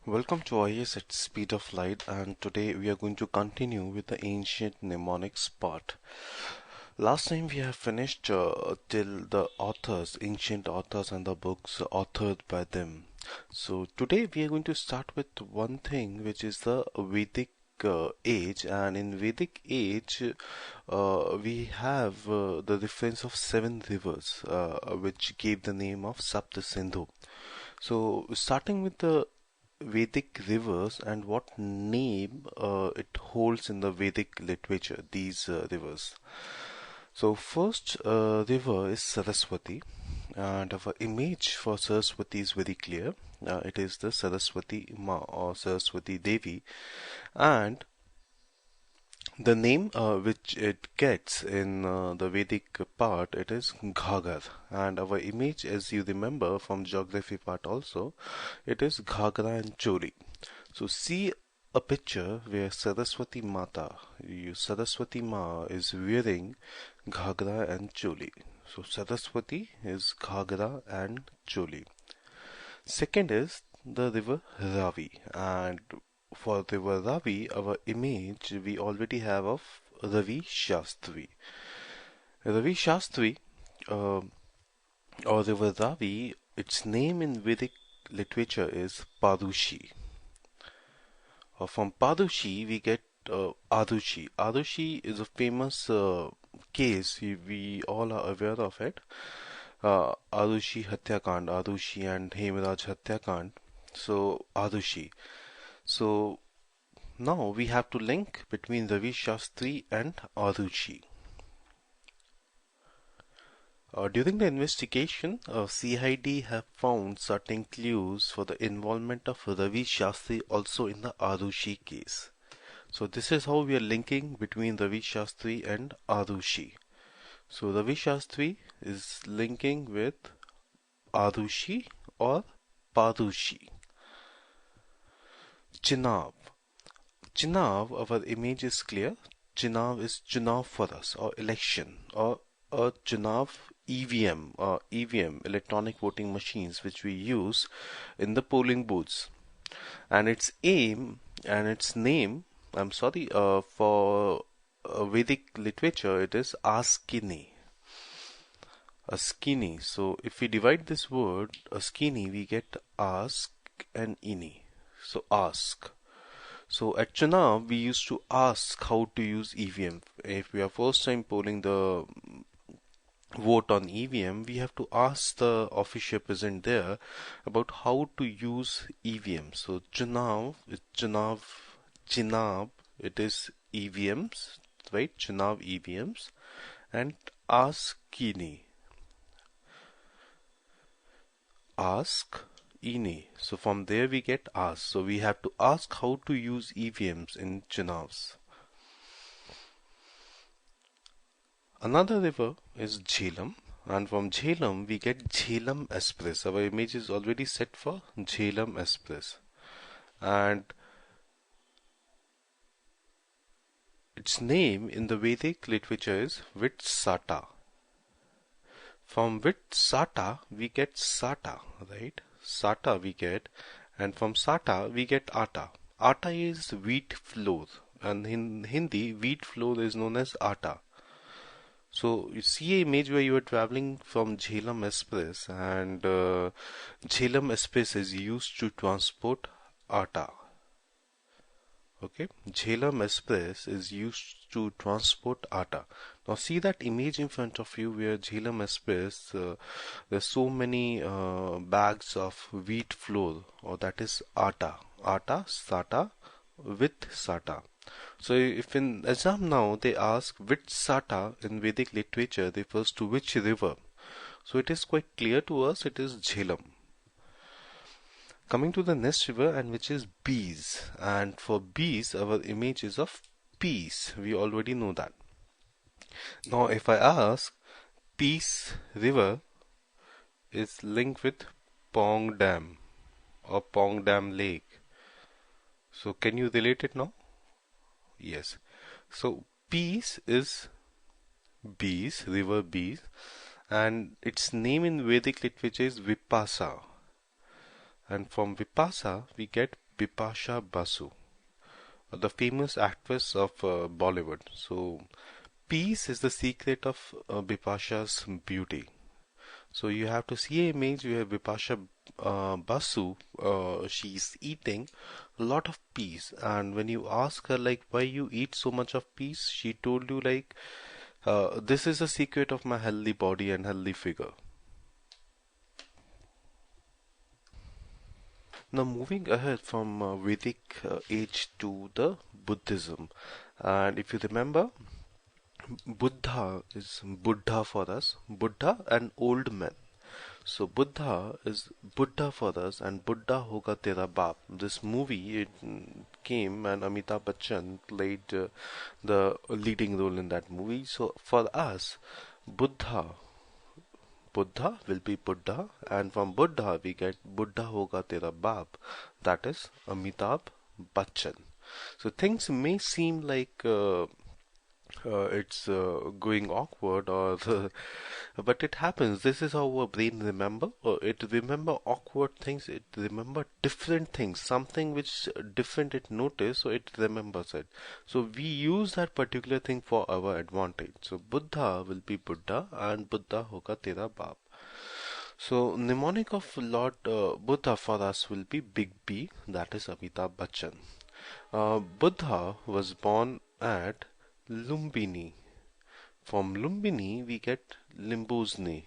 Welcome to IAS at Speed of Light, and today we are going to continue with the ancient mnemonics part. Last time we have finished till the authors, ancient authors and the books authored by them. So today we are going to start with one thing which is the Vedic age, and in Vedic age we have the reference of 7 rivers which gave the name of Sapta Sindhu. So starting with the Vedic rivers and what name it holds in the Vedic literature, these rivers. So first river is Saraswati, and our image for Saraswati is very clear. It is the Saraswati Ma or Saraswati Devi, and the name which it gets in the Vedic part, it is Ghagar, and our image, as you remember from geography part also, it is Ghagra and Choli. So see a picture where Saraswati Mata, Saraswati Ma is wearing Ghagra and Choli. So Saraswati is Ghagra and Choli. Second is the river Ravi, and for river Ravi, our image we already have of Ravi Shastri. Ravi Shastri, uh, or river Ravi, its name in Vedic literature is Parushi. From Parushi, we get Arushi. Arushi is a famous case, we all are aware of it. Arushi Hatyakand, Arushi and Hemaraj Hatyakand. So, Arushi. So, now we have to link between Ravi Shastri and Arushi. During the investigation, CID have found certain clues for the involvement of Ravi Shastri also in the Arushi case. So this is how we are linking between Ravi Shastri and Arushi. So Ravi Shastri is linking with Arushi or Parushi. Chinav. Chinav, our image is clear. Chinav is Chunav for us, or election, or a Chunav EVM, or EVM, electronic voting machines, which we use in the polling booths. And its aim and its name, for Vedic literature, it is Askini. Askini. So if we divide this word, Askini, we get ask and ini. So ask. So at Chunav, we used to ask how to use EVM. If we are first time polling the vote on EVM, we have to ask the official present there about how to use EVM. So Chunav, Chinab, it is EVMs, right? Chunav EVMs, and Askini. Ask Ini. So from there we get ask. So we have to ask how to use EVMs in Chunavs. Another river is Jhelum, and from Jhelum we get Jhelum Express. Our image is already set for Jhelum Express, and its name in the Vedic literature is Vitsata. From Vitsata we get Sata, right? Sata we get, and from Sata we get Atta. Atta is wheat flour, and in Hindi wheat flour is known as Atta. So you see an image where you are traveling from Jhelum Express, and Jhelum Express is used to transport Atta. Okay, Jhelum Express is used to transport Atta. Now see that image in front of you where Jhelum Express, there's so many bags of wheat flour, or that is Atta. Atta, Sata, with Sata. So if in exam now they ask which Sata in Vedic literature refers to which river, so it is quite clear to us it is Jhelum. Coming to the next river, and which is Bees, and for Bees our image is of peace. We already know that. Now if I ask, Peace River is linked with Pong Dam or Pong Dam Lake. So can you relate it now? Yes. So Peace is Bees, river Bees, and its name in Vedic literature is Vipasa. And from Vipasa we get Bipasha Basu, the famous actress of Bollywood. So, peace is the secret of Bipasha's beauty. So you have to see an image where Bipasha Basu, she's eating a lot of peas, and when you ask her like why you eat so much of peas, she told you like this is the secret of my healthy body and healthy figure. Now moving ahead from Vedic age to the Buddhism, and if you remember, Buddha is Buddha for us, Buddha and old man. So Buddha is Buddha for us, and Buddha Hoga Tera Baap. This movie it came, and Amitabh Bachchan played the leading role in that movie. So for us, Buddha, Buddha will be Buddha, and from Buddha we get Buddha Hoga Tera Baap. That is Amitabh Bachchan. So things may seem like it's going awkward or but it happens. This is how our brain remember. It remember awkward things. It remember different things. Something which different it notice, so it remembers it. So we use that particular thing for our advantage. So Buddha will be Buddha and Buddha hoga tera baap. So mnemonic of Lord Buddha for us will be Big B. That is Amitabh Bachchan. Buddha was born at Lumbini. From Lumbini, we get Limbosny.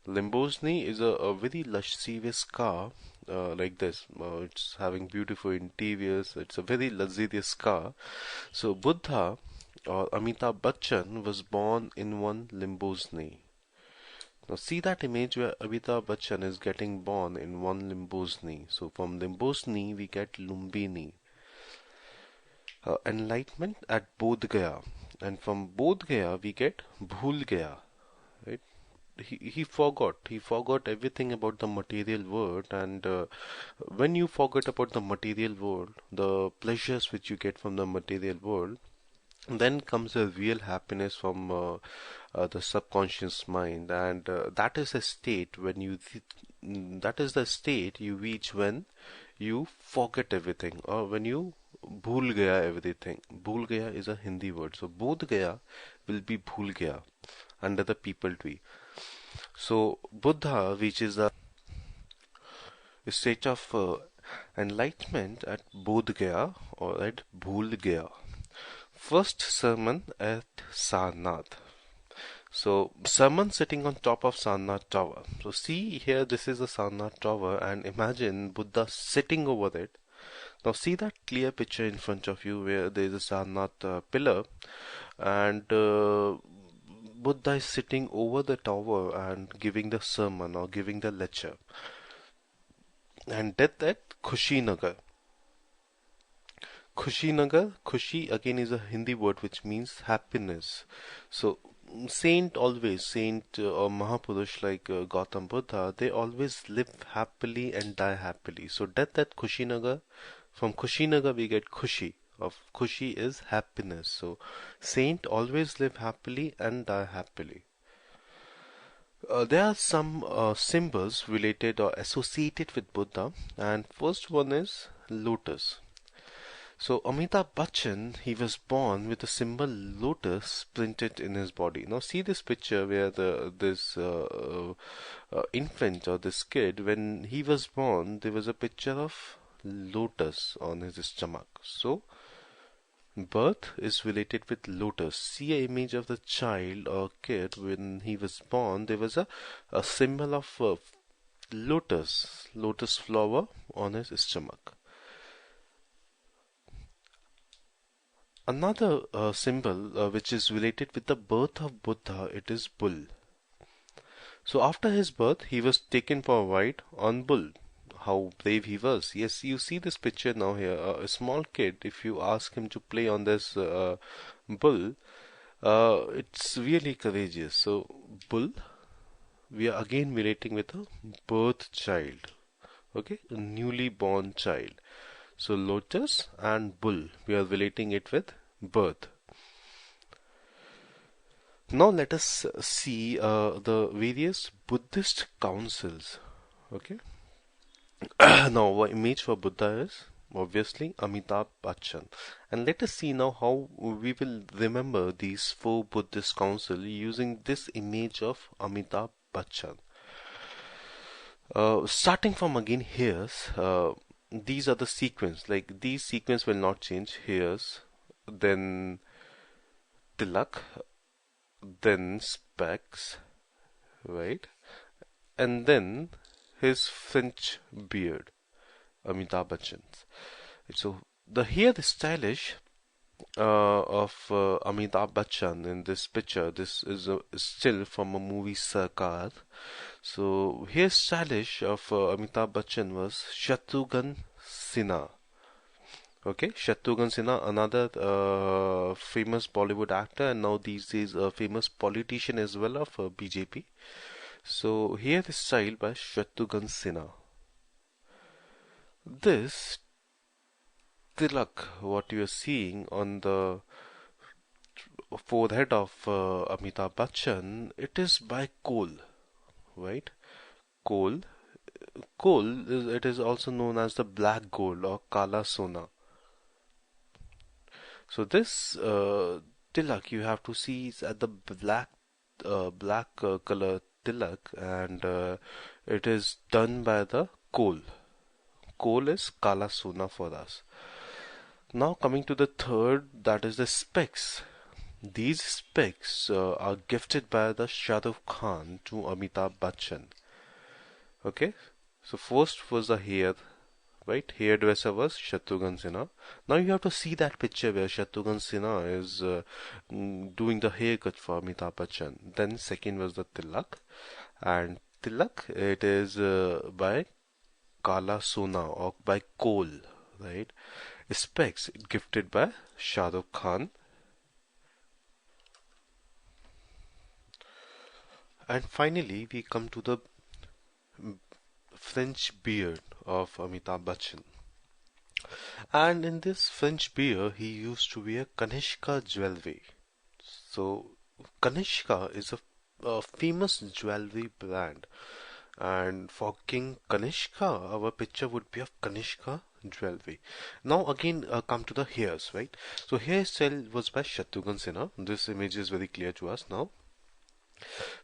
Limbosny is a very luxurious car, like this. It's having beautiful interiors. It's a very luxurious car. So Buddha or Amitabh Bachchan was born in one Limbosny. Now see that image where Amitabh Bachchan is getting born in one Limbosny. So from Limbosny we get Lumbini. Enlightenment at Bodh Gaya, and from Bodh Gaya we get Bhul Gaya, right? He forgot everything about the material world, and when you forget about the material world, the pleasures which you get from the material world, then comes a real happiness from the subconscious mind, and that is a state when that is the state you reach when you forget everything, or when you bhul gaya everything. Bhul gaya is a Hindi word, so bodh gaya will be bhul gaya under the people tree. So Buddha reaches a state of enlightenment at Bodh Gaya or at Bhul Gaya. First sermon at Sarnath. So sermon sitting on top of Sarnath tower. So see here, this is a Sarnath tower, and imagine Buddha sitting over it. Now see that clear picture in front of you where there is a Sarnath pillar, and Buddha is sitting over the tower and giving the sermon or giving the lecture. And that at Kushinagar. Kushinagar, Kushi again is a Hindi word which means happiness. So saint always, saint or Mahapurush like Gautam Buddha, they always live happily and die happily. So death at Kushinagar, from Kushinagar we get Kushi. Of Kushi is happiness. So saint always live happily and die happily. There are some symbols related or associated with Buddha, and first one is lotus. So Amitabh Bachchan, he was born with the symbol lotus printed in his body. Now see this picture where this infant or this kid, when he was born, there was a picture of lotus on his stomach. So birth is related with lotus. See an image of the child or kid when he was born. There was a symbol of lotus flower on his stomach. Another symbol which is related with the birth of Buddha, it is bull. So after his birth, he was taken for a ride on bull. How brave he was. Yes, you see this picture now here. A small kid, if you ask him to play on this bull, it's really courageous. So bull, we are again relating with a birth child. Okay, a newly born child. So lotus and bull, we are relating it with birth. Now let us see the various Buddhist councils. Okay. Now, our image for Buddha is obviously Amitabh Bachchan. And let us see now how we will remember these four Buddhist council using this image of Amitabh Bachchan. Starting from again here's, these are the sequence. Like these sequence will not change. Here's, then Tilak, then Specs, right? And then his French beard, Amitabh Bachchan's. So the stylish of Amitabh Bachchan in this picture. This is a still from a movie Sarkar. So hair stylish of Amitabh Bachchan was Shatrughan Sinha. Okay, Shatrughan Sinha, another famous Bollywood actor, and now these days a famous politician as well of BJP. So here is styled by Shatrughan Sinha. This tilak, what you are seeing on the forehead of Amitabh Bachchan, it is by coal, right? Coal. It is also known as the black gold or Kala Sona. So this tilak you have to see is at the black color tilak, and it is done by the coal. Coal is Kala Sona for us. Now coming to the third, that is the specs. These specs are gifted by the Shah Rukh Khan to Amitabh Bachchan. Okay, so first was the hair, right? Hairdresser was Shatrughan Sinha. Now you have to see that picture where Shatrughan Sinha is doing the haircut for Amitabh Bachchan. Then second was the tilak, and tilak it is by Kala Sona or by coal, right? Specs gifted by Shah Rukh Khan. And finally, we come to the French beard of Amitabh Bachchan. And in this French beard, he used to wear Kanishka jewelry. So, Kanishka is a famous jewelry brand. And for King Kanishka, our picture would be of Kanishka jewelry. Now again come to the hairs, right? So hairstyle was by Shatrughan Sinha. This image is very clear to us now.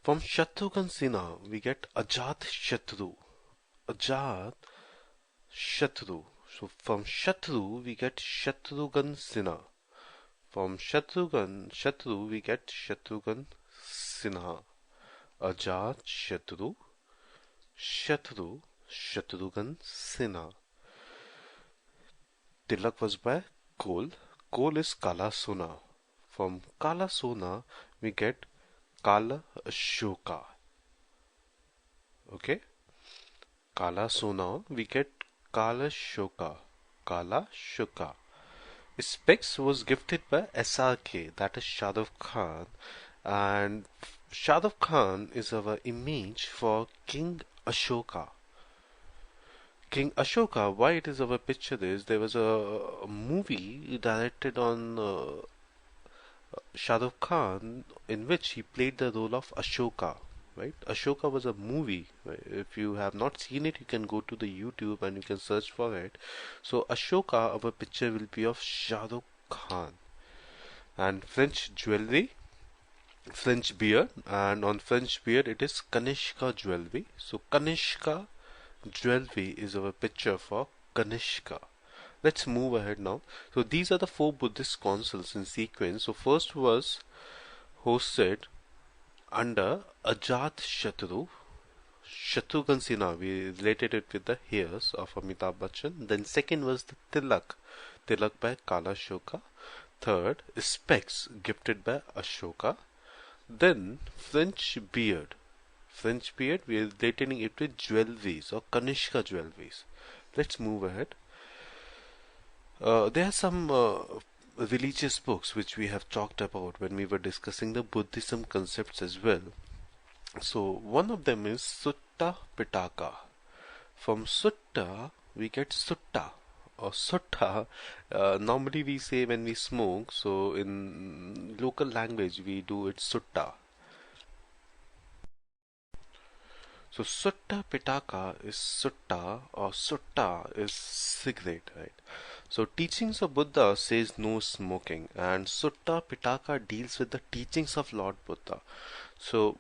From Shatrughan Sinha, we get Ajat Shatru. Ajat Shatru. So from Shatru, we get Shatrughan Sinha. From Shatru, we get Shatrughan Sinha. Ajat Shatru, Shatrughan Sinha. Tilak was by coal. Coal is Kala Sona. From Kala Sona, we get Kala Ashoka. Okay? Kala Sona, we get Kala Shoka. Kala Shoka. Specs was gifted by SRK, that is Shah Rukh Khan, and Shah Rukh Khan is our image for King Ashoka. King Ashoka, why it is our picture is there was a movie directed on Shah Rukh Khan in which he played the role of Ashoka. Right? Ashoka was a movie. Right? If you have not seen it, you can go to the YouTube and you can search for it. So Ashoka, our picture will be of Shah Rukh Khan. And French jewelry, French beard, and on French beard it is Kanishka jewelry. So Kanishka jewelry is our picture for Kanishka. Let's move ahead now. So these are the four Buddhist councils in sequence. So first was hosted under Ajat Shatru. Shatrughan Sinha, we related it with the hairs of Amitabh Bachchan. Then second was the Tilak. Tilak by Kala Shoka. Third, Specs gifted by Ashoka. Then French beard. French beard, we are relating it with jewelries or Kanishka jewelries. Let's move ahead. There are some religious books which we have talked about when we were discussing the Buddhism concepts as well. So one of them is Sutta Pitaka. From Sutta we get Sutta or Sutta. Normally we say when we smoke, so in local language we do it Sutta. So Sutta Pitaka is Sutta or Sutta is cigarette, right? So teachings of Buddha says no smoking, and Sutta Pitaka deals with the teachings of Lord Buddha. So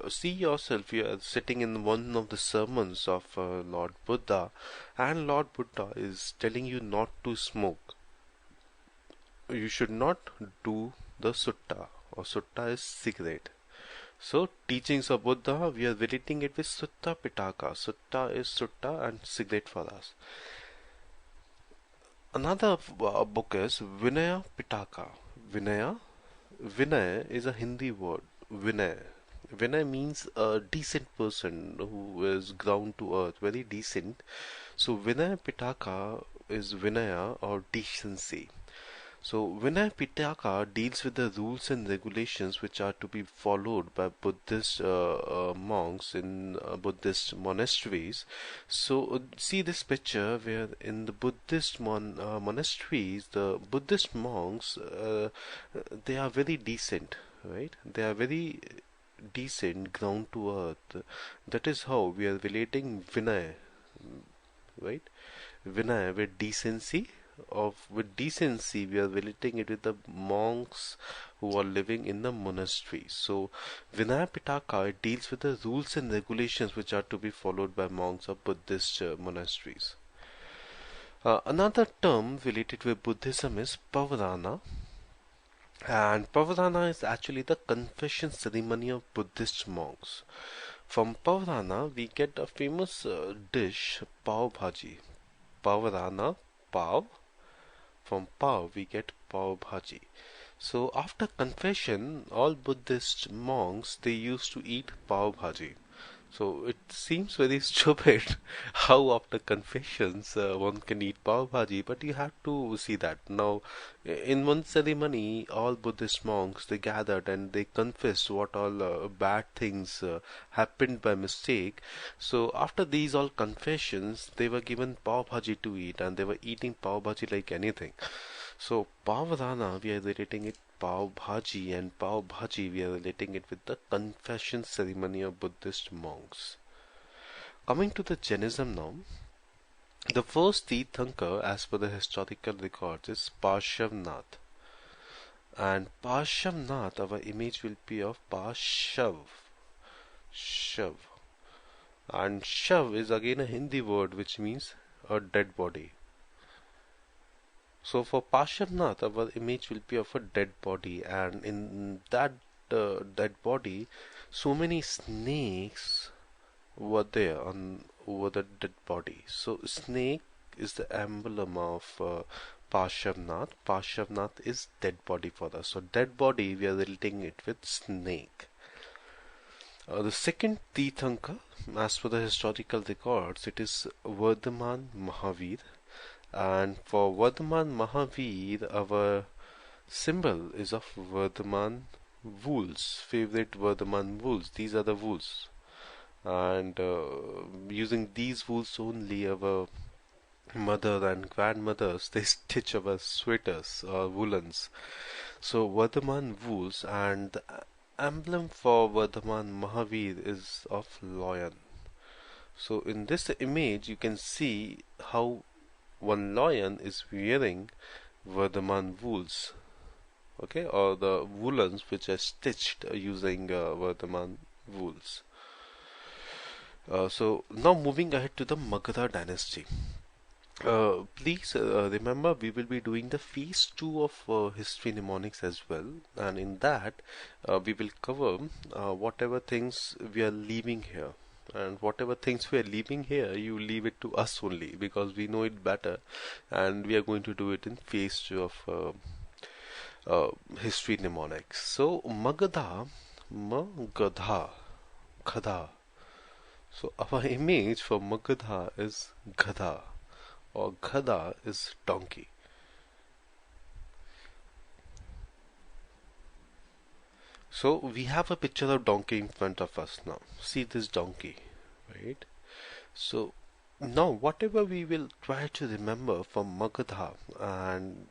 see yourself, you are sitting in one of the sermons of Lord Buddha, and Lord Buddha is telling you not to smoke. You should not do the Sutta, or Sutta is cigarette. So, teachings of Buddha, we are relating it with Sutta Pitaka. Sutta is Sutta and cigarette for us. Another book is Vinaya Pitaka. Vinaya is a Hindi word. Vinay means a decent person who is ground to earth, very decent. So Vinaya Pitaka is Vinaya or decency. So Vinaya Pitaka deals with the rules and regulations which are to be followed by Buddhist monks in Buddhist monasteries. So see this picture where in the Buddhist monasteries, the Buddhist monks, they are very decent, right? They are very decent, ground to earth. That is how we are relating Vinaya, right? Vinaya with decency. With decency, we are relating it with the monks who are living in the monasteries. So, Vinaya Pitaka, it deals with the rules and regulations which are to be followed by monks of Buddhist monasteries. Another term related with Buddhism is Pavarana. And Pavarana is actually the confession ceremony of Buddhist monks. From Pavarana, we get a famous dish, Pav Bhaji. Pavarana, Pav. From Pav, we get Pav Bhaji. So, after confession, all Buddhist monks, they used to eat Pav Bhaji. So it seems very stupid how after confessions one can eat pav bhaji, but you have to see that. Now, in one ceremony, all Buddhist monks they gathered and they confessed what all bad things happened by mistake. So after these all confessions, they were given pav bhaji to eat, and they were eating pav bhaji like anything. So Pavadana, we are relating it Pav Bhaji, and Pav Bhaji we are relating it with the confession ceremony of Buddhist monks. Coming to the Jainism now, the first Tirthankar as per the historical records is Parshavnath. And Parshavnath, our image will be of Parshav. Shav. And Shav is again a Hindi word which means a dead body. So for Parshavnath, our image will be of a dead body, and in that dead body, so many snakes were there over the dead body. So snake is the emblem of Parshavnath. Parshavnath is dead body for us. So dead body, we are relating it with snake. The second Tirthankar, as per the historical records, it is Vardhaman Mahavir. And for Vardhaman Mahavir, our symbol is of Vardhaman wools, favorite Vardhaman wools. These are the wools. And using these wools only, our mother and grandmothers, they stitch our sweaters or woolens. So Vardhaman wools, and the emblem for Vardhaman Mahavir is of lion. So in this image, you can see how one lion is wearing Vardhaman wools, okay, or the woolens which are stitched using Vardhaman wools. So now moving ahead to the Magadha dynasty. Please remember we will be doing the phase 2 of history mnemonics as well, and in that we will cover whatever things we are leaving here. And whatever things we are leaving here, you leave it to us only, because we know it better, and we are going to do it in phase 2 of history mnemonics. So Magadha, Ghada. So our image for Magadha is Ghada, or Ghada is donkey. So we have a picture of donkey in front of us now. See this donkey, right? So now whatever we will try to remember from Magadha, and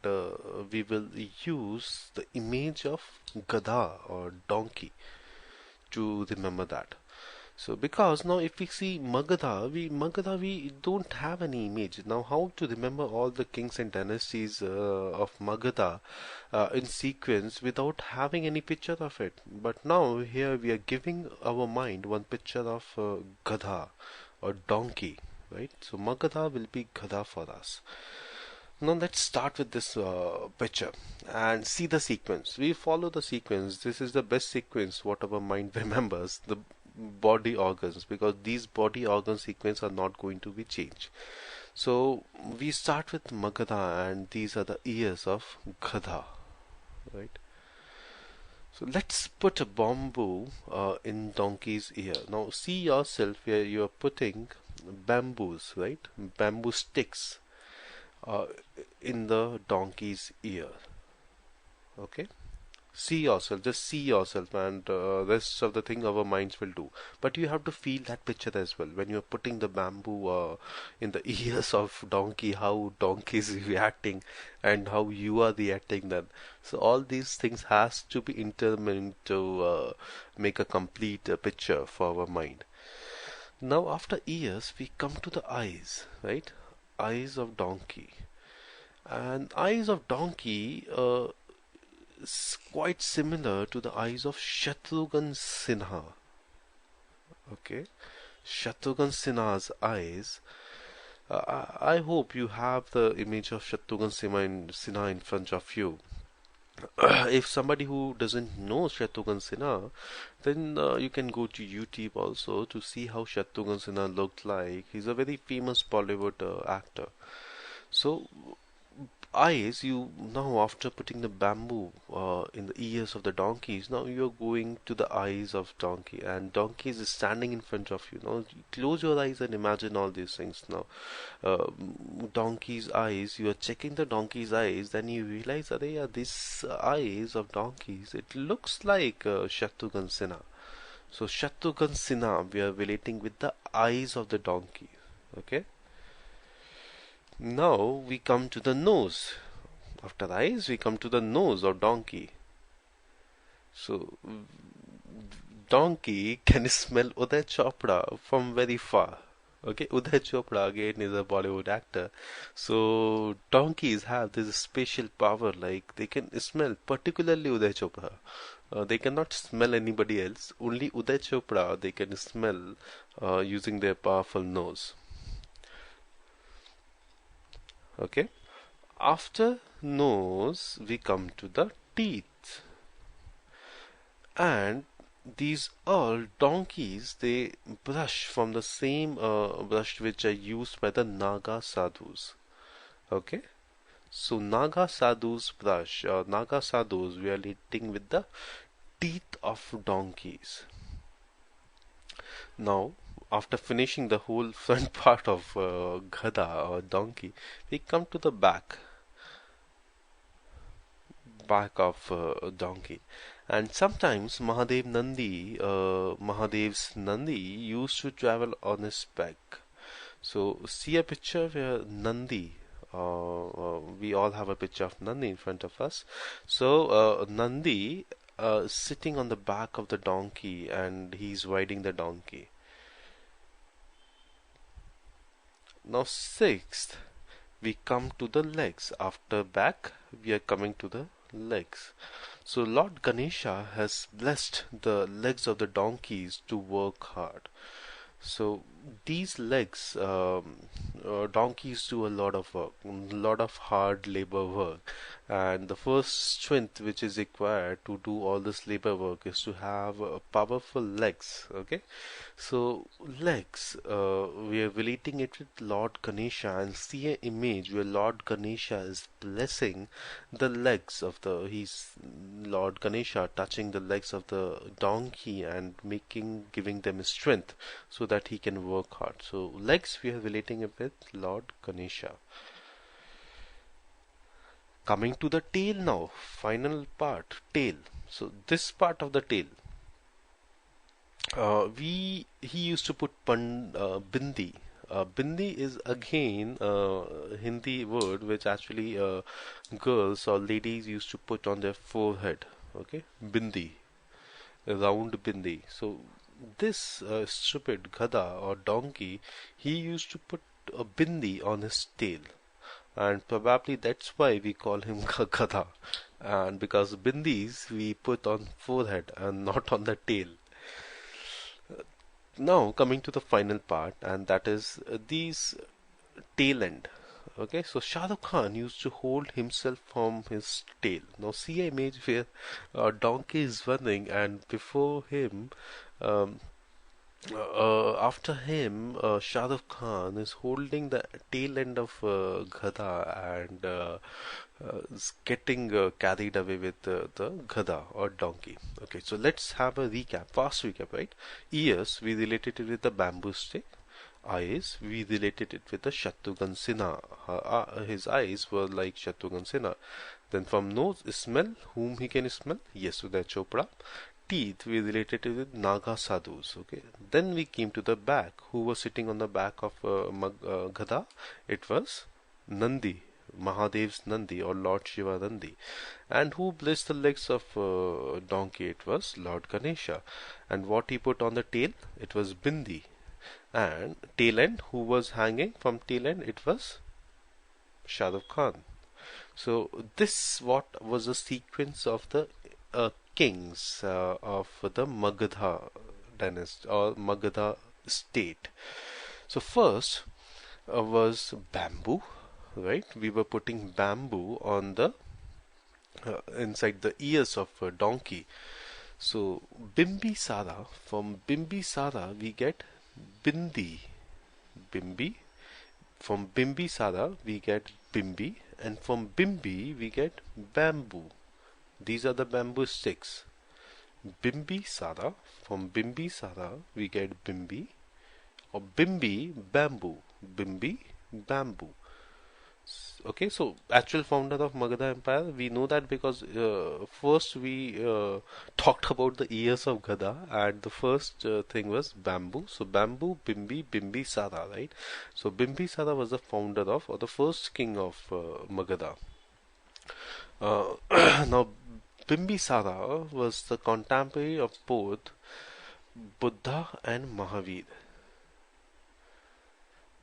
we will use the image of Gada or donkey to remember that. So because now if we see Magadha we don't have any image. Now how to remember all the kings and dynasties of Magadha in sequence without having any picture of it? But now here we are giving our mind one picture of Gadha or donkey, right? So Magadha will be Gadha for us. Now let's start with this picture and see the sequence. We follow the sequence. This is the best sequence what our mind remembers, the body organs, because these body organ sequence are not going to be changed. So we start with Magadha and these are the ears of Gadha, right? So let's put a bamboo in donkey's ear. Now see yourself where you are putting bamboos, right? Bamboo sticks uh, in the donkey's ear. Okay, see yourself, just see yourself, and rest of the thing our minds will do. But you have to feel that picture as well when you're putting the bamboo in the ears of donkey, how donkey is reacting and how you are reacting then. So all these things has to be intermingled to make a complete picture for our mind. Now after ears we come to the eyes, right? Eyes of donkey. And eyes of donkey is quite similar to the eyes of Shatrughan Sinha. Okay, Shatrughan Sinha's eyes. I hope you have the image of Shatrughan Sinha in front of you. If somebody who doesn't know Shatrughan Sinha, then you can go to YouTube also to see how Shatrughan Sinha looked like. He's a very famous Bollywood actor. So eyes, you now after putting the bamboo in the ears of the donkeys, now you're going to the eyes of donkey, and donkey is standing in front of you. Now close your eyes and imagine all these things. Now uh, donkey's eyes, you are checking the donkey's eyes, then you realize that yeah, these eyes of donkeys, it looks like Shatrughan Sinha. So Shatrughan Sinha we are relating with the eyes of the donkey. Okay, now we come to the nose. After eyes, we come to the nose of donkey. So donkey can smell Uday Chopra from very far. Okay, Uday Chopra again is a Bollywood actor. So donkeys have this special power, like they can smell, particularly Uday Chopra. They cannot smell anybody else. Only Uday Chopra they can smell using their powerful nose. Okay. After nose, we come to the teeth. And these all donkeys, they brush from the same brush which are used by the Naga sadhus. Okay. So Naga sadhus brush, Naga sadhus, we are relating with the teeth of donkeys. Now, after finishing the whole front part of Gada or donkey, we come to the back of donkey. And sometimes Mahadev's Nandi used to travel on his back. So see a picture where Nandi, we all have a picture of Nandi in front of us. So Nandi sitting on the back of the donkey and he's riding the donkey. Now sixth, we come to the legs. After back, we are coming to the legs. So Lord Ganesha has blessed the legs of the donkeys to work hard. So these legs, donkeys do a lot of work, a lot of hard labor work, and the first strength which is required to do all this labor work is to have powerful legs. Okay, so legs, we are relating it with Lord Ganesha, and see an image where Lord Ganesha is blessing the legs of the he's Lord Ganesha touching the legs of the donkey and giving them strength so that he can work hard. So legs we are relating it with Lord Ganesha. Coming to the tail now, final part, tail. So this part of the tail, he used to put bindi. Bindi is again a Hindi word which actually girls or ladies used to put on their forehead. Okay, bindi, a round bindi. So this stupid Gada or donkey, he used to put a bindi on his tail, and probably that's why we call him Gada. And because bindis we put on forehead and not on the tail. Now coming to the final part, and that is these tail end. Okay, so Shah Rukh Khan used to hold himself from his tail. Now see an image where a donkey is running, and before him, um, after him, Shah Rukh Khan is holding the tail end of Gada and is getting carried away with the Gada or donkey. Okay, so let's have a recap, fast recap, right? Ears, we related it with the bamboo stick. Eyes, we related it with the Shatrughan Sinha. His eyes were like Shatrughan Sinha. Then from nose, smell, whom he can smell? Yasudha Chopra. Teeth, we related it with Naga Sadhus. Okay. Then we came to the back. Who was sitting on the back of Gada? It was Nandi, Mahadev's Nandi or Lord Shiva Nandi. And who blessed the legs of donkey? It was Lord Ganesha. And what he put on the tail? It was Bindi. And tail end, who was hanging from tail end? It was Shah Rukh Khan. So this what was the sequence of the kings of the Magadha dynasty or Magadha state. So first was bamboo, right? We were putting bamboo on the inside the ears of a donkey. So Bimbisara, from Bimbisara we get Bindi. Bimbi. From Bimbisara we get Bimbi, and from Bimbi we get bamboo. These are the bamboo sticks. Bimbisara. From Bimbisara we get Bimbi, or Bimbi bamboo. Bimbi bamboo. Okay, so actual founder of Magadha Empire, we know that because first we talked about the ears of Gada, and the first thing was bamboo. So bamboo, Bimbi, Bimbisara, right? So Bimbisara was the founder of, or the first king of Magadha. Now Bimbisara was the contemporary of both Buddha and Mahavir.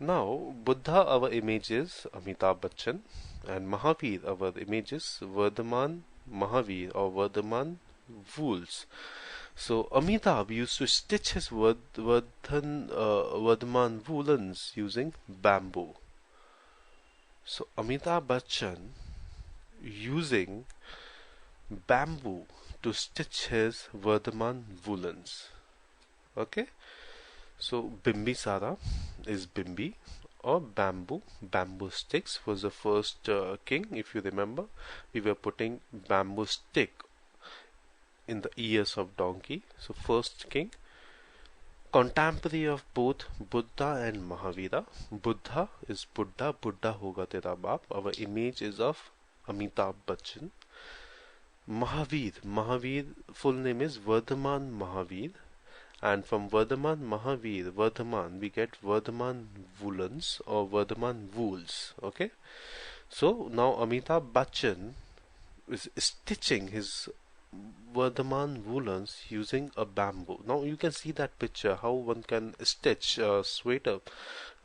Now, Buddha, our image is Amitabh Bachchan, and Mahavir, our image is Vardhaman Mahavir or Vardhaman Wools. So, Amitabh used to stitch his Vardhaman woolens using bamboo. So, Amitabh Bachchan using bamboo to stitch his Vardhaman woolens. Okay? So Bimbisara is Bimbi or bamboo. Bamboo sticks was the first king. If you remember, we were putting bamboo stick in the ears of donkey. So first king. Contemporary of both Buddha and Mahavira. Buddha is Buddha. Buddha hoga tera baap. Our image is of Amitabh Bachchan. Mahavir. Mahavir full name is Vardhaman Mahavir. And from Vardhaman Mahavir, Vardhaman, we get Vardhaman woolens or Vardhaman wools. Okay. So now Amitabh Bachchan is stitching his Vardhaman woolens using a bamboo. Now you can see that picture, how one can stitch a sweater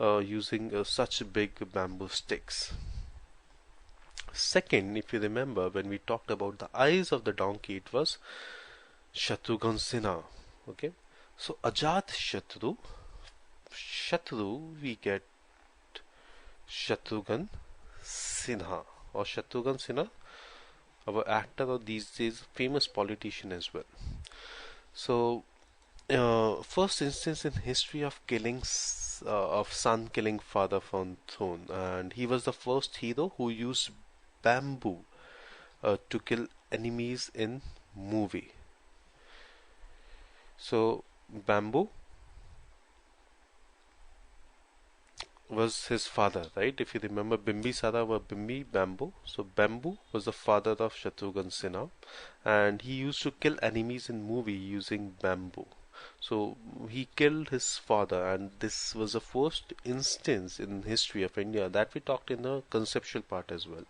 using such big bamboo sticks. Second, if you remember, when we talked about the eyes of the donkey, it was Shatrughan Sinha. Okay. So Ajat Shatru, we get Shatrughan Sinha or Shatrughan Sinha, our actor of these days, famous politician as well. So first instance in history of killings of son killing father from throne, and he was the first hero who used bamboo to kill enemies in movie. So bamboo was his father, right? If you remember, Bimbisara were Bimbi, bamboo. So bamboo was the father of Shatrughan Sinha, and he used to kill enemies in movie using bamboo. So he killed his father, and this was the first instance in history of India that we talked in the conceptual part as well.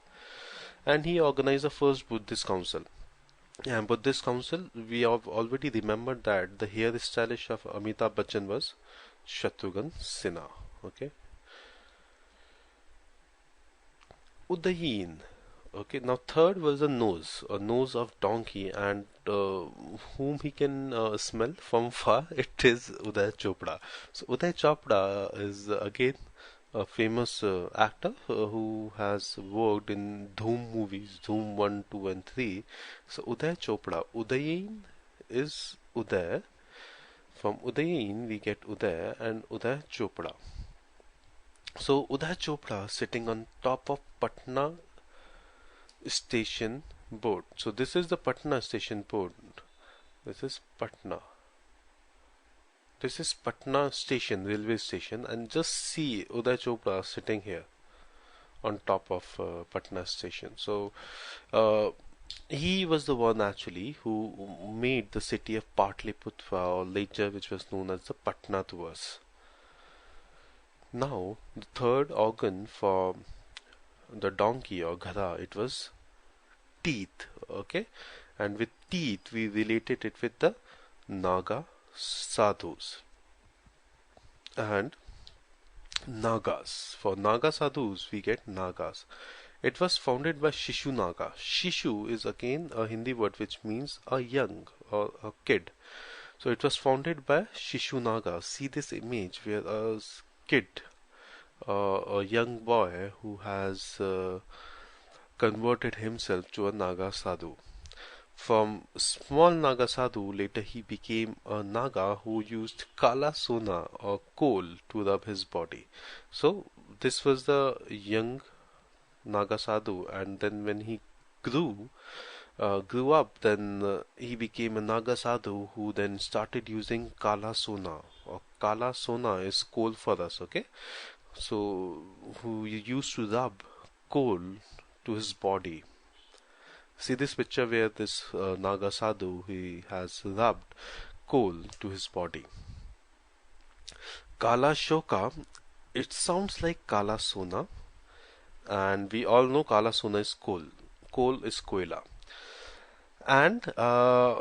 And he organized the first Buddhist council. And Buddhist council, we have already remembered that the hairstylist of Amitabh Bachchan was Shatrughan Sinha. Okay. Udayin. Okay, now third was a nose of donkey, and whom he can smell from far. It is Uday Chopra. So Uday Chopra is again a famous actor who has worked in Dhoom movies, Dhoom 1, 2, and 3. So Uday Chopra. Udayin is Uday. From Udayin we get Uday and Uday Chopra. So Uday Chopra sitting on top of Patna station board. So this is the Patna station board. This is Patna. This is Patna station, railway station, and just see Uday Chopra sitting here on top of Patna station. So uh, he was the one actually who made the city of Patliputra, or later which was known as the Patna to us. Now the third organ for the donkey or gada, it was teeth. Okay, and with teeth we related it with the Naga sadhus. And Nagas, for Naga sadhus we get Nagas. It was founded by Shishu Naga. Shishu is again a Hindi word which means a young or a kid. So it was founded by Shishu Naga. See this image where a kid, a young boy who has converted himself to a Naga sadhu. From small Naga sadhu, later he became a Naga who used Kala Sona or coal to rub his body. So this was the young Naga sadhu, and then when he grew grew up, then he became a Naga sadhu who then started using Kala Sona, or Kala Sona is coal for us, okay? So who used to rub coal to his body. See this picture where this Naga sadhu, he has rubbed coal to his body. Kala Shoka, it sounds like Kala Sona, and we all know Kala Sona is coal. Coal is koila. And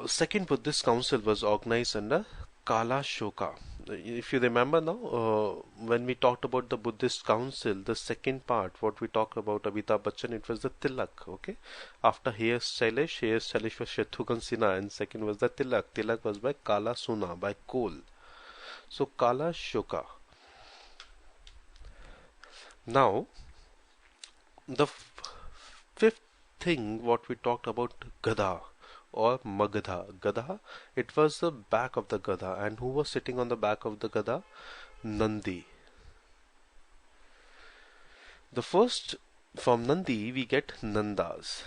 second Buddhist council was organized under Kala Shoka. If you remember now, when we talked about the Buddhist council, the second part, what we talked about Amitabh Bachchan, it was the Tilak, okay? After hairstylish was Shatrughan Sinha, and second was the Tilak. Tilak was by Kala Sona, by coal. So Kala Shoka. Now, the fifth thing, what we talked about, Gada or Magadha. Gada, it was the back of the Gada, and who was sitting on the back of the Gada? Nandi. The first, from Nandi we get Nandas.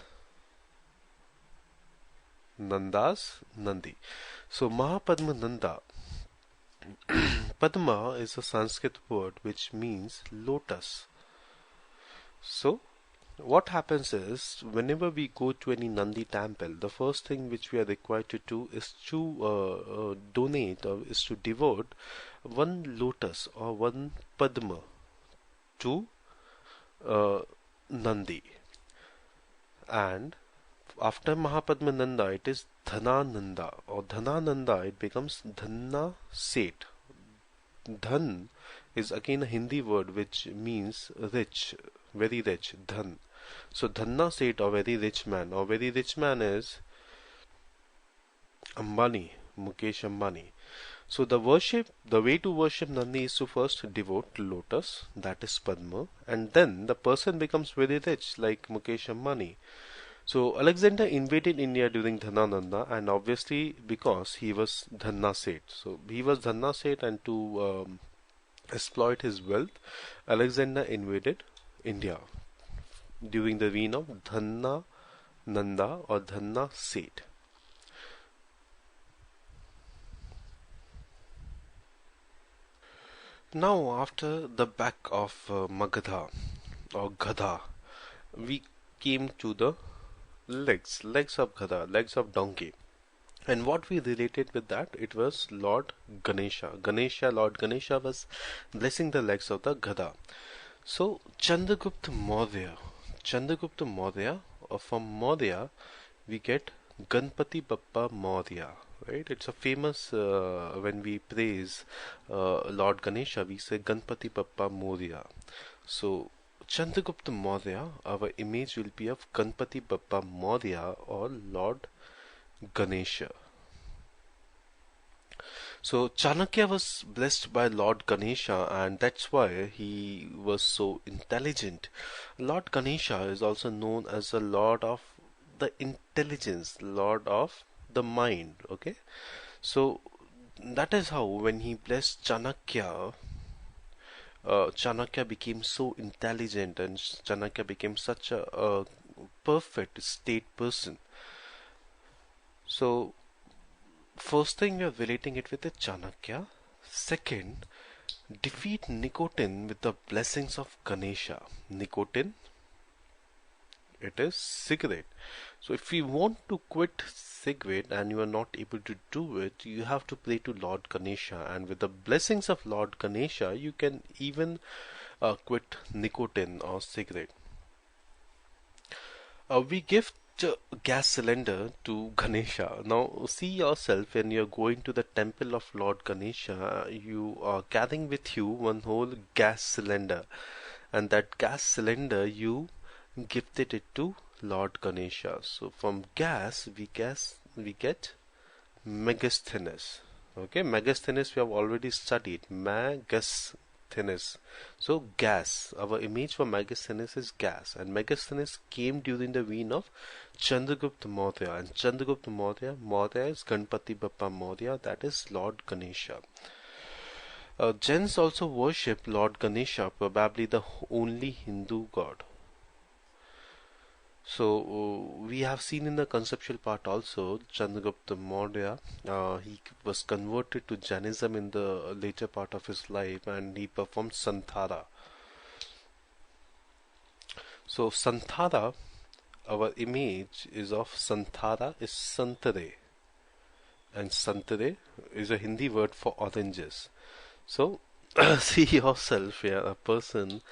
Nandas, Nandi. So Mahapadma Nanda. Padma is a Sanskrit word which means lotus. So what happens is, whenever we go to any Nandi temple, the first thing which we are required to do is to donate, or is to devote one lotus or one Padma to Nandi. And after Mahapadmananda, it is Dhanananda, or Dhanananda, it becomes Dhanna Seth. Dhan is again a Hindi word which means rich, very rich, Dhan. So Dhanna Seth, or very rich man, is Ambani, Mukesh Ambani. So the way to worship Nandi is to first devote lotus, that is Padma, and then the person becomes very rich, like Mukesh Ambani. So Alexander invaded India during Dhanananda, and obviously because he was Dhanna Seth. So he was Dhanna Seth, and to exploit his wealth, Alexander invaded India during the reign of Dhanna Nanda or Dhanna Seth. Now after the back of Magadha or Gada, we came to the legs of Gada, legs of donkey. And what we related with that, it was Lord Ganesha. Lord Ganesha was blessing the legs of the Gada. So Chandragupta Maurya, or from Maurya we get Ganpati Bappa Maurya. Right? It's a famous when we praise Lord Ganesha, we say Ganpati Bappa Maurya. So Chandragupta Maurya, our image will be of Ganpati Bappa Maurya or Lord Ganesha. So Chanakya was blessed by Lord Ganesha, and that's why he was so intelligent. Lord Ganesha is also known as the Lord of the intelligence, Lord of the mind. Okay, so that is how when he blessed Chanakya, Chanakya became so intelligent, and Chanakya became such a perfect state person. So first thing we are relating it with the Chanakya. Second, defeat nicotine with the blessings of Ganesha. Nicotine, it is cigarette. So if you want to quit cigarette and you are not able to do it, you have to pray to Lord Ganesha, and with the blessings of Lord Ganesha, you can even quit nicotine or cigarette. We give gas cylinder to Ganesha. Now see yourself when you're going to the temple of Lord Ganesha, you are carrying with you one whole gas cylinder, and that gas cylinder you gifted it to Lord Ganesha. So from gas we get Megasthenes. Okay, Megasthenes we have already studied. Megasthenes. So gas. Our image for Megasthenes is gas, and Megasthenes came during the reign of Chandragupta Maurya, and Chandragupta Maurya is Ganpati Bappa Maurya, that is Lord Ganesha. Jains also worship Lord Ganesha, probably the only Hindu god. So we have seen in the conceptual part also Chandragupta Maurya. He was converted to Jainism in the later part of his life, and he performed Santhara. So Santhara, our image is of Santhara is Santare, and Santare is a Hindi word for oranges. So see yourself here, a person,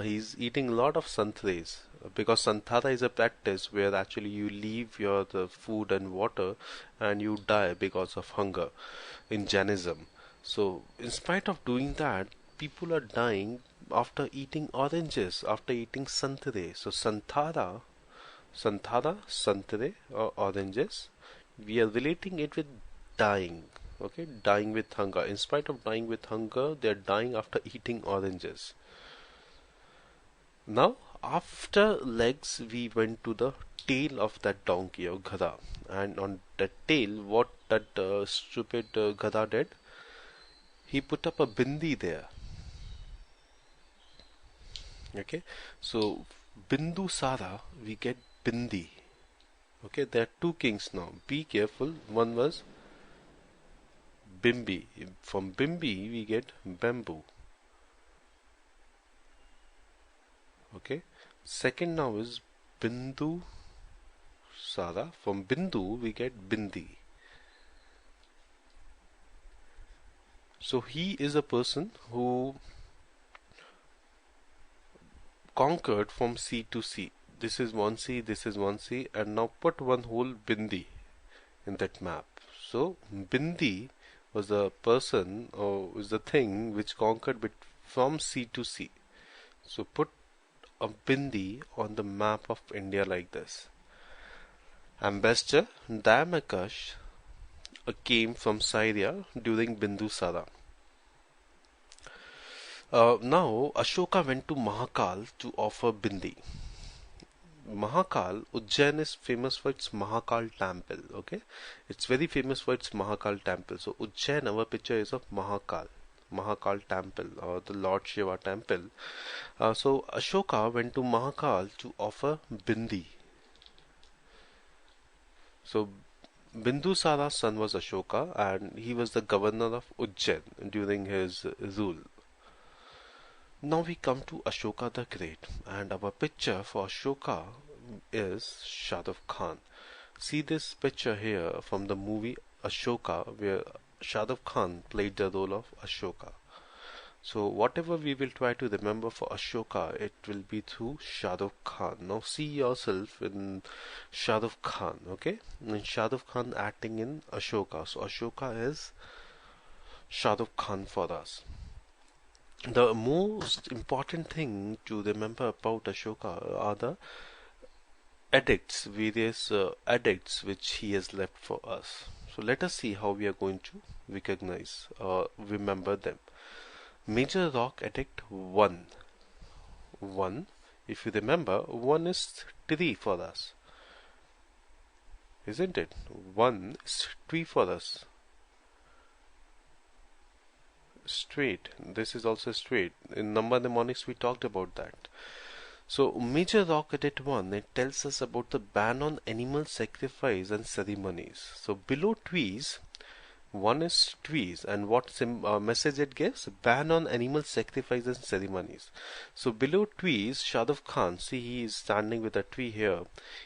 he's eating a lot of santhres, because santhara is a practice where actually you leave your the food and water and you die because of hunger in Jainism. So in spite of doing that, people are dying after eating oranges, after eating santhre. So santhre or oranges, we are relating it with dying. Okay, dying with hunger. In spite of dying with hunger, they are dying after eating oranges. Now, after legs, we went to the tail of that donkey or gada, and on that tail, what that stupid gada did, he put up a bindi there. Okay, so Bindu Sara, we get bindi. Okay, there are two kings now. Be careful. One was Bimbi. From Bimbi we get bamboo. Okay. Second now is Bindu Sara. From Bindu we get Bindi. So he is a person who conquered from sea to sea. This is one sea, this is one sea, and now put one whole Bindi in that map. So Bindi was the person or was the thing which conquered from sea to sea. So put a bindi on the map of India like this. Ambassador Damacash came from Syria during Bindusara. Now Ashoka went to Mahakal to offer bindi. Mahakal, Ujjain is famous for its Mahakal temple. Okay, it's very famous for its Mahakal temple. So Ujjain, our picture is of Mahakal temple or the Lord Shiva temple. So Ashoka went to Mahakal to offer bindi. So Bindusara's son was Ashoka, and he was the governor of Ujjain during his rule. Now we come to Ashoka the Great, and our picture for Ashoka is Shah Rukh Khan. See this picture here from the movie Ashoka, where Shah Rukh Khan played the role of Ashoka. So whatever we will try to remember for Ashoka, it will be through Shah Rukh Khan. Now see yourself in Shah Rukh Khan, okay? And Shah Rukh Khan acting in Ashoka. So Ashoka is Shah Rukh Khan for us. The most important thing to remember about Ashoka are the edicts, various edicts which he has left for us. So let us see how we are going to recognize or remember them. Major Rock Edict 1. 1. If you remember, 1 is tree for us. Isn't it? 1 is tree for us. Straight. This is also straight. In number mnemonics we talked about that. So Major Rock Edit 1, it tells us about the ban on animal sacrifice and ceremonies. So below trees, one is trees, and what message it gives? Ban on animal sacrifice and ceremonies. So below trees, Shah Rukh Khan, see, he is standing with a tree here.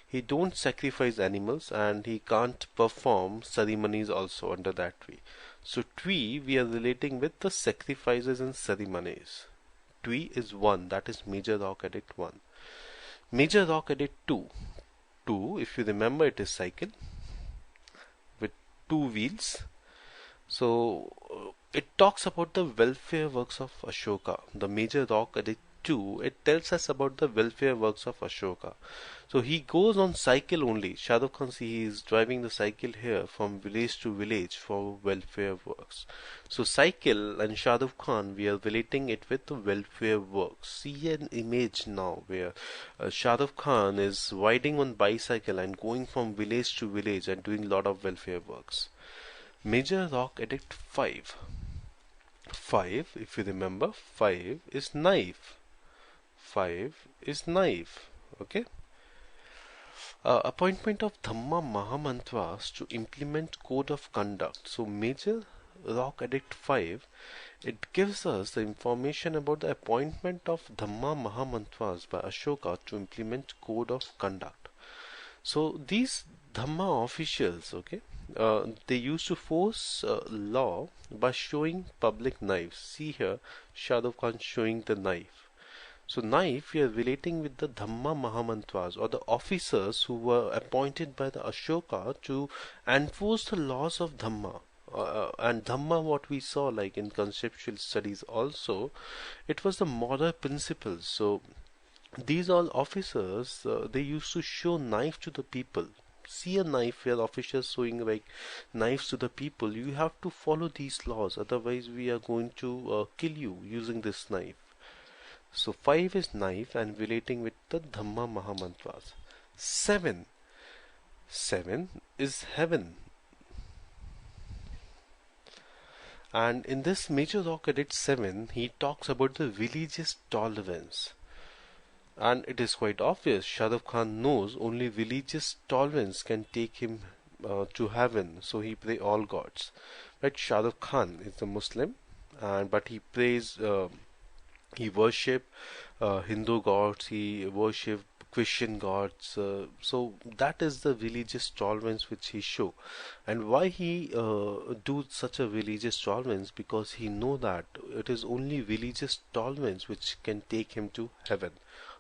He don't sacrifice animals and he can't perform ceremonies also under that tree. So tree we are relating with the sacrifices and ceremonies. Tree is 1, that is Major Rock Edict 1. Major Rock Edict 2. 2, if you remember, it is cycle with 2 wheels. So it talks about the welfare works of Ashoka. The Major Rock Edict 2, it tells us about the welfare works of Ashoka. So he goes on cycle only. Shah Rukh Khan, see, he is driving the cycle here from village to village for welfare works. So cycle and Shah Rukh Khan, we are relating it with the welfare works. See an image now where Shah Rukh Khan is riding on bicycle and going from village to village and doing a lot of welfare works. Major Rock Edict 5. 5, if you remember, 5 is knife. 5 is knife. Okay. Appointment of Dhamma Mahamantras to implement code of conduct. So Major Rock Edict 5, it gives us the information about the appointment of Dhamma Mahamantras by Ashoka to implement code of conduct. So these Dhamma officials, okay, they used to force law by showing public knives. See here, Shah Rukh Khan showing the knife. So knife we are relating with the Dhamma Mahamantras, or the officers who were appointed by the Ashoka to enforce the laws of Dhamma. And Dhamma, what we saw like in conceptual studies also, it was the moral principles. So these all officers, they used to show knife to the people. See a knife where officers showing like knives to the people. You have to follow these laws, otherwise we are going to kill you using this knife. So 5 is knife and relating with the Dhamma Mahamantras. 7. 7 is heaven. And in this Major Rock Edict 7, he talks about the religious tolerance. And it is quite obvious, Shah Rukh Khan knows only religious tolerance can take him to heaven. So he pray all gods. Right? Shah Rukh Khan is a Muslim, but he prays, he worship Hindu gods, he worship Christian gods. So that is the religious tolerance which he show. And why he do such a religious tolerance? Because he know that it is only religious tolerance which can take him to heaven.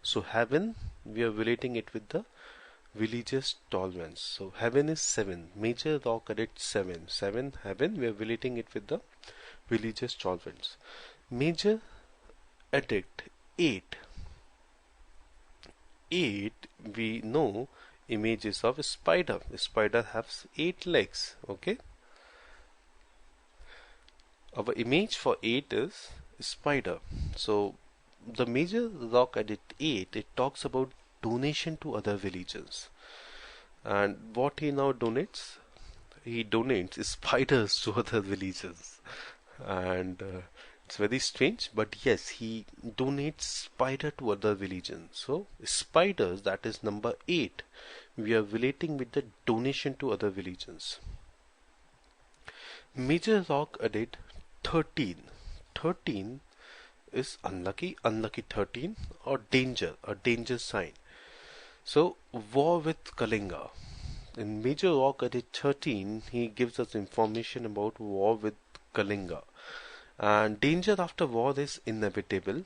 So heaven, we are relating it with the religious tolerance. So heaven is 7. Major Rock Edict 7. 7 heaven, we are relating it with the religious tolerance. Major Edict 8. 8, we know images of a spider. A spider has 8 legs. Okay. Our image for 8 is spider. So the Major Rock Edict 8, it talks about donation to other religions. And what he now donates? He donates spiders to other religions. And it's very strange, but yes, he donates spider to other religions. So spiders, that is number 8. We are relating with the donation to other religions. Major Rock Edict 13. 13 is unlucky, unlucky 13, or danger, a danger sign. So war with Kalinga. In Major Rock Edict 13, he gives us information about war with Kalinga. And danger after war is inevitable,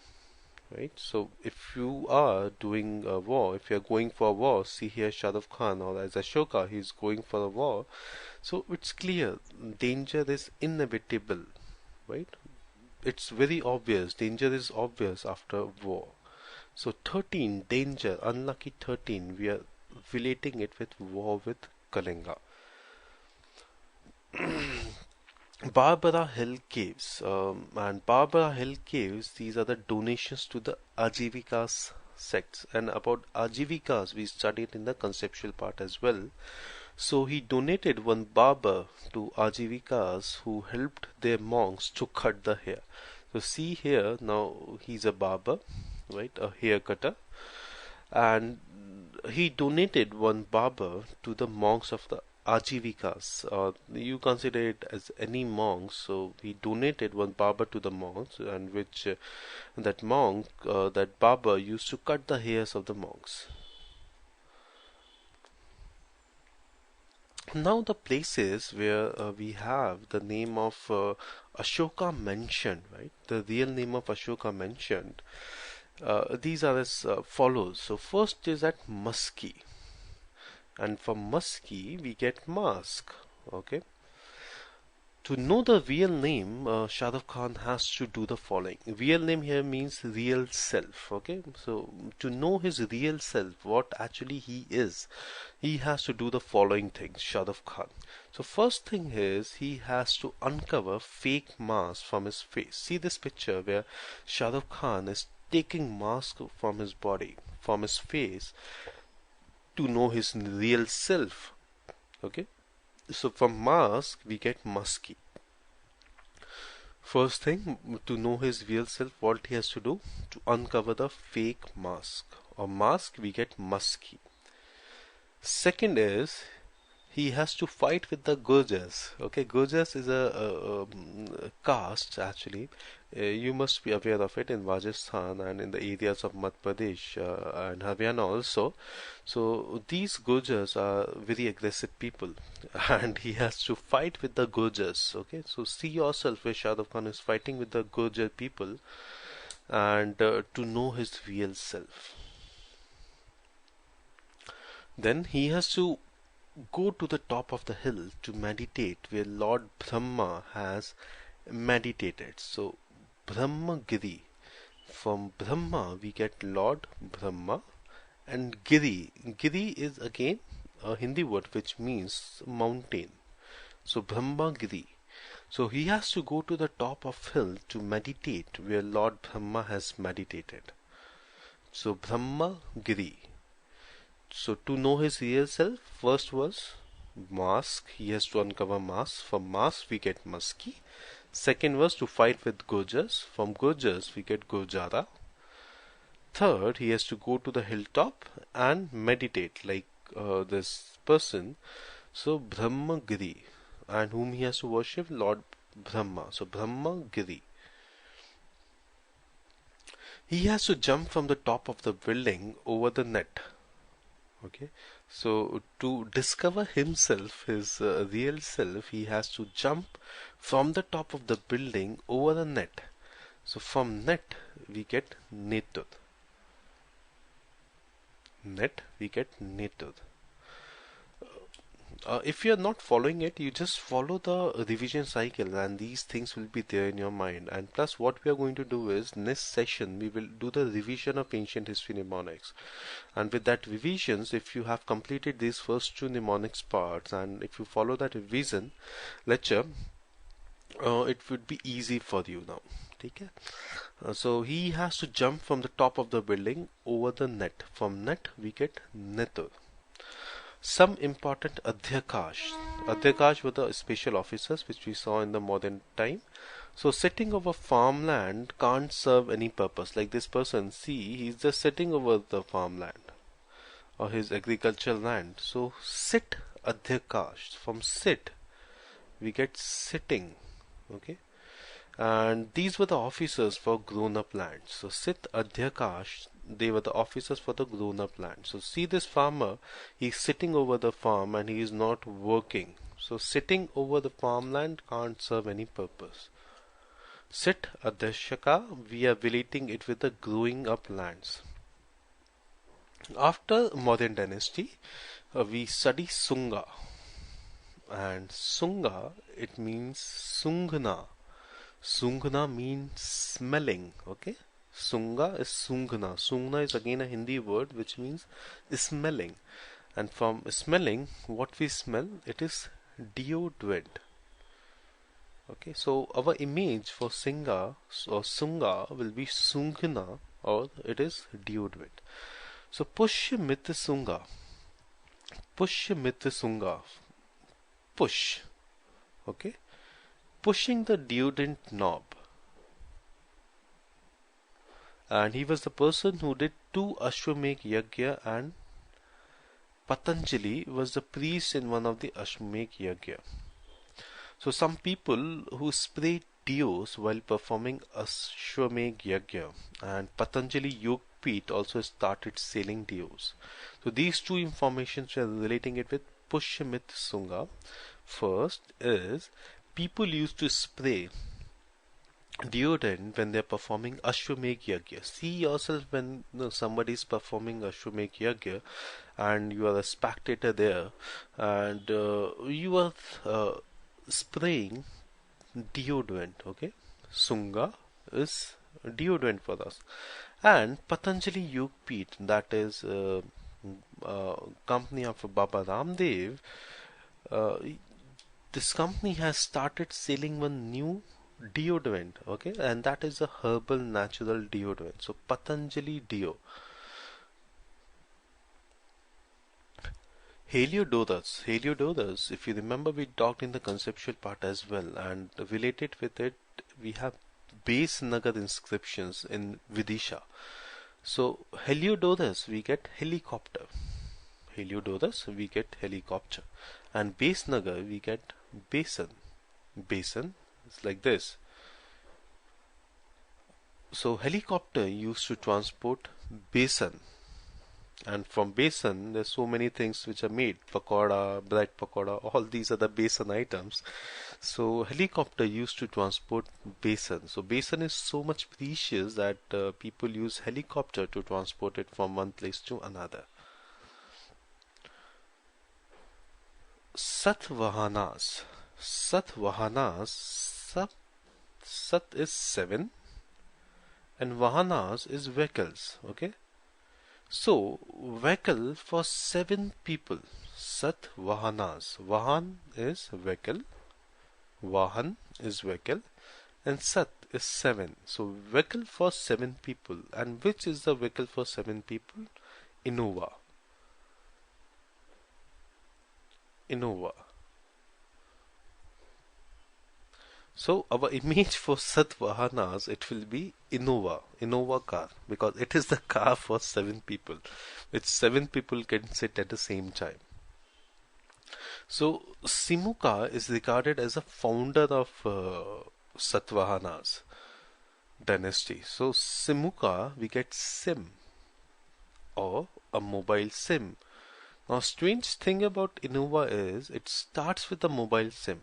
right? So if you are doing a war, if you're going for a war, see here Shah Rukh Khan or as Ashoka, he's going for a war. So it's clear, danger is inevitable, right? It's very obvious, danger is obvious after war. So 13, danger, unlucky 13, we are relating it with war with Kalinga. Barbara Hill Caves, and Barbara Hill Caves, these are the donations to the Ajivikas sects. And about Ajivikas, we studied in the conceptual part as well. So he donated one barber to Ajivikas who helped their monks to cut the hair. So see here, now he's a barber, right, a hair cutter, and he donated one barber to the monks of the Ajivikas. You consider it as any monk, so he donated one barber to the monks, and which that monk, that barber used to cut the hairs of the monks. Now the places where we have the name of Ashoka mentioned, right? The real name of Ashoka mentioned. These are as follows. So first is at Musky, and from Musky we get mask. Okay. To know the real name, Shah Rukh Khan has to do the following. Real name here means real self. Okay, so to know his real self, what actually he is, he has to do the following things. Shah Rukh Khan. So first thing is he has to uncover fake mask from his face. See this picture where Shah Rukh Khan is taking mask from his body, from his face, to know his real self. Okay. So from mask we get musky. First thing, to know his real self, what he has to do? To uncover the fake mask. Or mask we get musky. Second is he has to fight with the Gurjas. Okay, Gurjas is a caste actually. You must be aware of it in Rajasthan and in the areas of Madhya Pradesh and Haryana also. So these Gurjas are very aggressive people, and he has to fight with the Gurjas. Okay, so see yourself where Shah Rukh Khan is fighting with the Gurjar people, and to know his real self. Then he has to go to the top of the hill to meditate where Lord Brahma has meditated. So Brahmagiri. From Brahma we get Lord Brahma, and Giri. Giri is again a Hindi word which means mountain. So Brahmagiri. So he has to go to the top of hill to meditate where Lord Brahma has meditated. So Brahmagiri. So to know his real self, first was mask. He has to uncover mask. From mask we get musky. Second was to fight with Gurjas. From Gurjas we get Gurjara. Third, he has to go to the hilltop and meditate like this person. So Brahmagiri, and whom he has to worship? Lord Brahma. So Brahmagiri. He has to jump from the top of the building over the net. Okay, so to discover himself, his real self, he has to jump from the top of the building over the net. So from net we get Netur. Net we get Netur. If you are not following it, you just follow the revision cycle and these things will be there in your mind. And plus what we are going to do is, next session we will do the revision of ancient history mnemonics. And with that revisions, if you have completed these first two mnemonics parts and if you follow that revision lecture, it would be easy for you now. Okay? So he has to jump from the top of the building over the net. From net we get Netur. Some important Adhyakash. Adhyakash were the special officers which we saw in the modern time. So sitting over farmland can't serve any purpose. Like this person, see, he's just sitting over the farmland or his agricultural land. So sit Adhyakash. From sit we get sitting. Okay. And these were the officers for grown-up land. So Sit Adhyakash, they were the officers for the grown-up land. So see this farmer, he's sitting over the farm and he is not working. So sitting over the farmland can't serve any purpose. Sit Adhyashaka, we are relating it with the growing up lands. After modern dynasty, we study Sunga, and Sunga, it means Sungna. Sungna means smelling, okay? Sunga is Sungna. Sungna is again a Hindi word which means smelling. And from smelling, what we smell, it is deodorant. Okay, so our image for Singa or Sunga will be Sungna, or it is deodorant. So Pushyamita Sunga. Pushyamita Sunga. Push. Okay. Pushing the deodorant knob. And he was the person who did 2 Ashwamedh Yajna, and Patanjali was the priest in one of the Ashwamedh Yajna. So some people who spray deos while performing Ashwamedh Yajna, and Patanjali Yoga Peeth also started selling deos. So these two informations we are relating it with Pushyamit Sunga. First is people used to spray deodorant when they are performing Ashwamedh Yajna. See yourself when somebody is performing Ashwamedh Yajna and you are a spectator there, and you are spraying deodorant. Okay, Sunga is deodorant for us. And Patanjali Yoga Peeth, that is company of Baba Ramdev, this company has started selling one new deodorant, okay, and that is a herbal natural deodorant. So Patanjali Deo. Heliodorus, if you remember, we talked in the conceptual part as well, and related with it, we have base Nagar inscriptions in Vidisha. So Heliodorus, we get helicopter. Heliodorus, we get helicopter. And base Nagar, we get basin. Basin is like this. So helicopter used to transport basin. And from basin, there's so many things which are made. Pakoda, bread pakoda, all these are the basin items. So helicopter used to transport basin. So basin is so much precious that people use helicopter to transport it from one place to another. Satvahanas. Satvahanas. Sat is 7 and Vahanas is vehicles. Okay. So, vehicle for 7 people. Sat Vahanas. Vahan is vehicle. Vahan is vehicle. And Sat is 7. So, vehicle for 7 people. And which is the vehicle for 7 people? Innova. Innova. So our image for Satvahanas, it will be Innova car, because it is the car for 7 people, which 7 people can sit at the same time. So Simuka is regarded as a founder of Satvahanas dynasty. So Simuka, we get SIM or a mobile SIM. Now strange thing about Innova is it starts with a mobile SIM.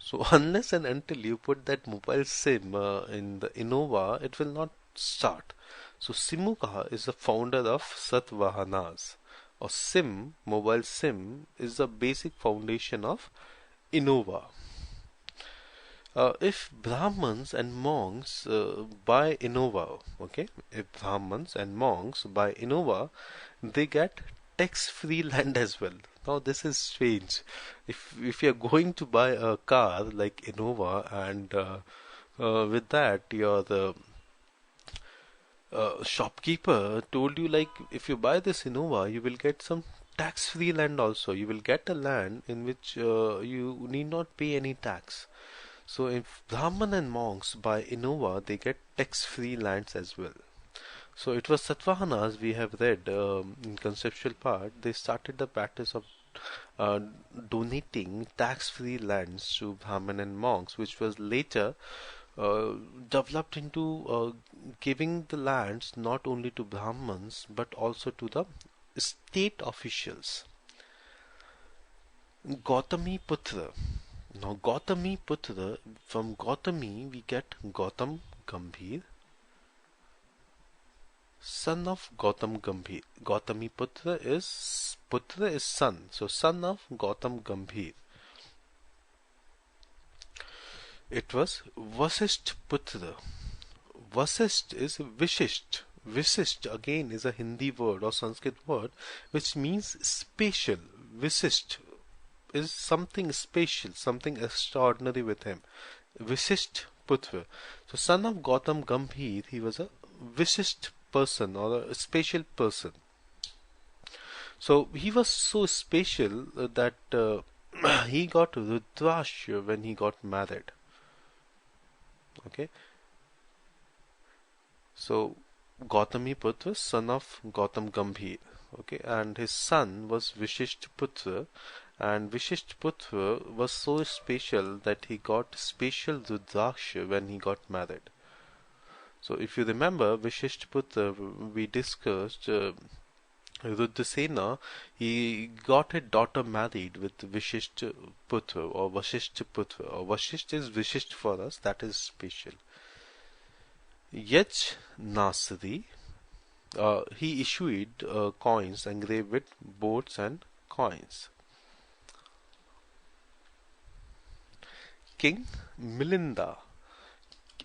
So unless and until you put that mobile SIM in the Innova, it will not start. So Simuka is the founder of Satvahanas, or SIM, mobile SIM, is the basic foundation of Innova. If Brahmins and monks buy Innova, okay, if Brahmins and monks buy Innova, they get tax-free land as well. Now this is strange. If you're going to buy a car like Innova, and with that your shopkeeper told you, like, if you buy this Innova, you will get some tax-free land also. You will get a land in which you need not pay any tax. So if Brahman and monks buy Innova, they get tax-free lands as well. So it was Satvahanas, we have read in conceptual part, they started the practice of donating tax-free lands to Brahman and monks, which was later developed into giving the lands not only to Brahmins but also to the state officials. Gautami Putra. Now Gautami Putra, from Gautami we get Gautam Gambhir, son of Gautam Gambhir. Gautami Putra is son, so son of Gautam Gambhir. It was Vasisht Putra. Vasisht is Vishisht. Vishisht again is a Hindi word or Sanskrit word which means spatial. Vishisht is something spatial, something extraordinary with him. Vishisht Putra. So son of Gautam Gambhir, he was a Vishisht person or a spatial person. So he was so spatial that he got Rudrash when he got married. Okay. So Gautami Putra, son of Gautam Gambhir. Okay, and his son was Vishisht Putra, and Vishisht Putra was so special that he got special Rudraksha when he got married. So if you remember Vishisht Putra, we discussed Rudrasena, he got a daughter married with Vishisht Putra or Vasisht Putra, or Vasisht is Vishisht for us, that is special. Yaj Nasri, he issued coins engraved with boats and coins. King Milinda.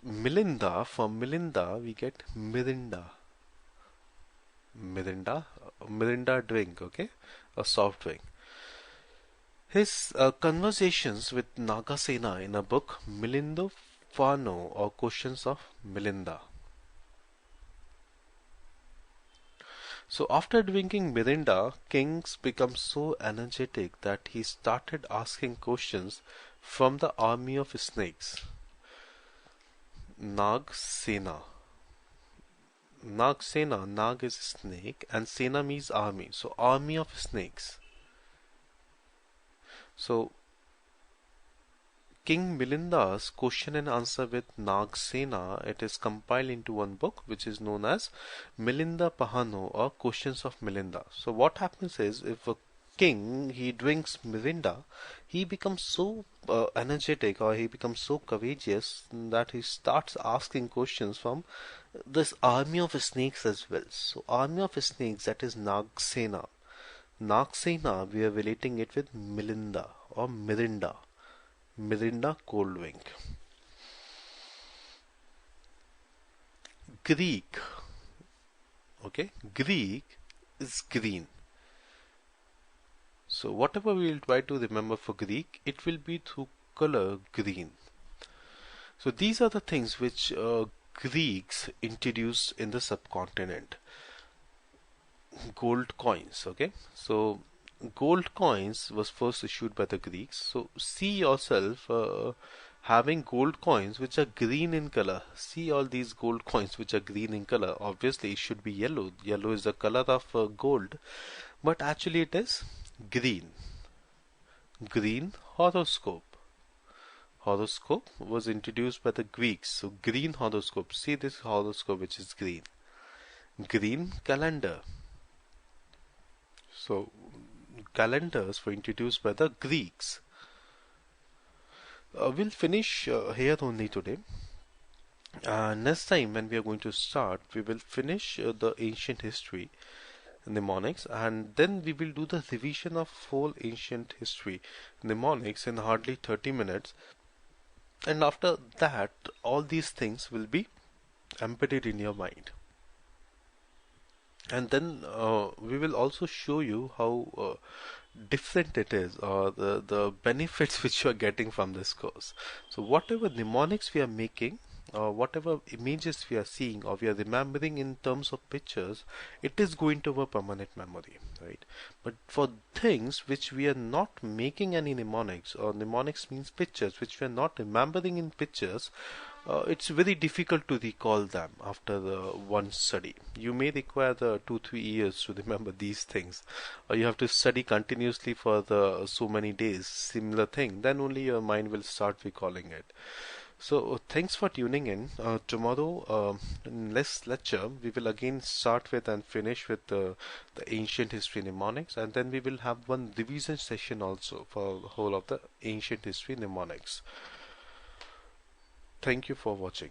Milinda, from Milinda we get Mirinda. Mirinda drink, okay, a soft drink. His conversations with Nagasena in a book Milindo Fano, or Questions of Milinda. So after drinking Mirinda, kings become so energetic that he started asking questions from the army of snakes. Nagsena. Nagsena, Nag is snake and Sena means army. So army of snakes. So King Milinda's question and answer with Nagsena, it is compiled into one book which is known as Milinda Pahano, or Questions of Milinda. So what happens is, if a king, he drinks Mirinda, he becomes so energetic, or he becomes so courageous that he starts asking questions from this army of snakes as well. So army of snakes, that is Nagsena. Nagsena, we are relating it with Milinda or Mirinda. Mirinda cold drink. Greek. Okay, Greek is green. So whatever we will try to remember for Greek, it will be through color green. So these are the things which Greeks introduced in the subcontinent. Gold coins, okay. So gold coins was first issued by the Greeks. So see yourself having gold coins which are green in color. See all these gold coins which are green in color. Obviously it should be yellow. Yellow is the color of gold, but actually it is green. Green horoscope. Horoscope was introduced by the Greeks. So green horoscope. See this horoscope which is green. Green calendar. So calendars were introduced by the Greeks. We'll finish here only today. Next time when we are going to start, we will finish the ancient history, mnemonics, and then we will do the revision of whole ancient history, mnemonics, in hardly 30 minutes. And after that, all these things will be embedded in your mind. And then we will also show you how different it is, or the benefits which you are getting from this course. So whatever mnemonics we are making, or whatever images we are seeing or we are remembering in terms of pictures, it is going to have a permanent memory, right? But for things which we are not making any mnemonics, or mnemonics means pictures which we are not remembering in pictures, it's very difficult to recall them after one study. You may require 2-3 years to remember these things, or you have to study continuously for so many days similar thing, then only your mind will start recalling it. So thanks for tuning in. Tomorrow, in next lecture, we will again start with and finish with the ancient history mnemonics, and then we will have one revision session also for the whole of the ancient history mnemonics. Thank you for watching.